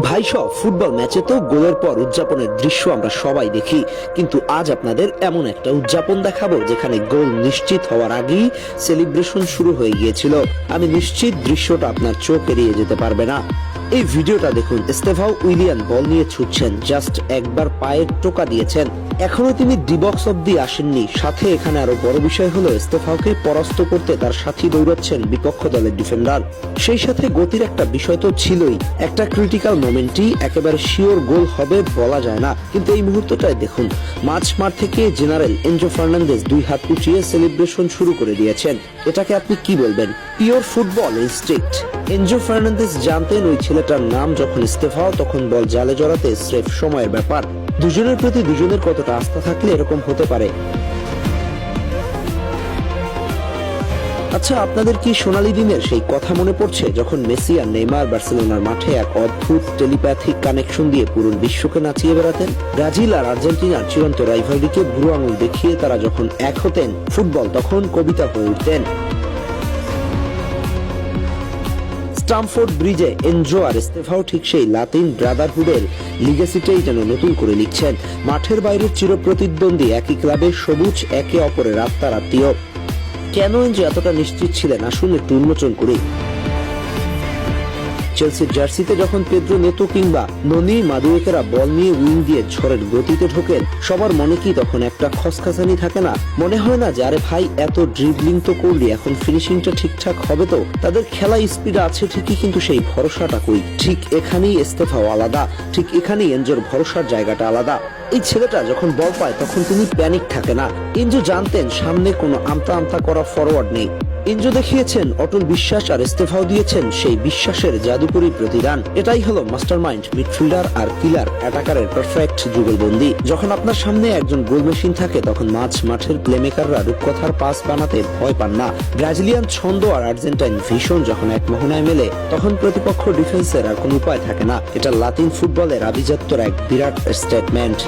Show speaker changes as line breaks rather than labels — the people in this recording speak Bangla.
ভাই সব ফুটবল ম্যাচে তো গোলের পর উদযাপনের দৃশ্য আমরা সবাই দেখি, কিন্তু আজ আপনাদের এমন একটা উদযাপন দেখাবো যেখানে গোল নিশ্চিত হওয়ার আগেই সেলিব্রেশন শুরু হয়ে গিয়েছিল। আমি নিশ্চিত দৃশ্যটা আপনার চোখ এড়িয়ে যেতে পারবে না। এই ভিডিওটা দেখুন, এস্তেভাও উইলিয়ান বল নিয়ে ছুটছেন, জাস্ট একবার পায়ের টোকা দিয়েছেন, এখনো তিনি ডিবক্স অব্দি আসেননি। সাথে এখানে আরো বড় বিষয় হলো এস্তেভাওকে পরাস্ত করতে তার সাথী দৌড়াচ্ছেন বিপক্ষ দলের ডিফেন্ডার। সেই সাথে গতির একটা বিষয় তো ছিলই, একটা ক্রিটিক্যাল মোমেন্টই একেবারে শিওর গোল হবে বলা যায় না। কিন্তু এই মুহূর্তটায় দেখুন, মাঝ মাঠ থেকে জেনারেল এনজো ফার্নান্দেজ দুই হাত উঠিয়ে সেলিব্রেশন শুরু করে দিয়েছেন। এটাকে আপনি কি বলবেন? Pure football instinct. Enzo Fernandez জানতেন ওই ছেলেটার নাম যখন এস্তেভাও তখন বল জালে জড়াতে স্রেফ সময়ের ব্যাপার। দুজনের প্রতি দুজনের কতটা আস্থা থাকলে এরকম হতে পারে। আচ্ছা, আপনাদের কি সোনালী দিনের সেই কথা মনে পড়ছে যখন মেসি আর নেইমার বার্সেলোনার মাঠে এক অদ্ভুত টেলিপ্যাথিক কানেকশন দিয়ে পুরো বিশ্বকে নাচিয়ে বেড়াতেন? ব্রাজিল আর আর্জেন্টিনার চূড়ান্ত রাইভালরিকে বুড়ো আঙুল দেখিয়ে তারা যখন এক হতেন, ফুটবল তখন কবিতা হয়ে উঠতেন। স্টামফোর্ড ব্রিজে এনজো আর এস্তেভাও ঠিক সেই লাতিন ব্রাদারহুডের লিগেসিটাই যেন নতুন করে লিখছেন। মাঠের বাইরের চিরপ্রতিদ্বন্দ্বী, একই ক্লাবের সবুজ, একে অপরের আত্মার আত্মীয়। কেন এনজো এতটা নিশ্চিত ছিলেন, আসুন একটু উন্মোচন করি। চেলসির জার্সিতে যখন পেদ্রো নেতো কিংবা ননি মাদুয়েকেরা বল নিয়ে উইং দিয়ে ঝড়ের গতিতে ঢোকেন, সবার মনে কি তখন একটা খসখাসানি থাকে না? মনে হয় না যে আরে ভাই, এত ড্রিবলিং তো করলি, এখন ফিনিশিংটা ঠিকঠাক হবে তো? তাদের খেলা স্পিড আছে ঠিকই, কিন্তু সেই ভরসাটা কই? ঠিক এখানেই এস্তেভাও আলাদা, ঠিক এখানেই এনজোর ভরসার জায়গাটা আলাদা। এই ছেলেটা যখন বল পায় তখন তিনি প্যানিক থাকে না। এনজো জানতেন সামনে কোনো আমতা আমতা করা ফরওয়ার্ড নেই। এনজো দেখিয়েছেন অটল বিশ্বাস, আর এস্তেভাও দিয়েছেন সেই বিশ্বাসের জাদুকরী প্রতিদান। এটাই হলো মাস্টারমাইন্ড মিডফিল্ডার আর কিলার অ্যাটাকারের পারফেক্ট যুগলবন্দি। যখন আপনার সামনে একজন গোল মেশিন থাকে, তখন মাঝ মাঠের প্লেমেকাররা রূপকথার পাস বানাতে ভয় পান না। ব্রাজিলিয়ান ছন্দ আর আর্জেন্টাইন ভীষণ যখন এক মোহনায় মেলে, তখন প্রতিপক্ষ ডিফেন্সের আর কোনো উপায় থাকে না। এটা লাতিন ফুটবলের আভিজাত্যের এক বিরাট স্টেটমেন্ট।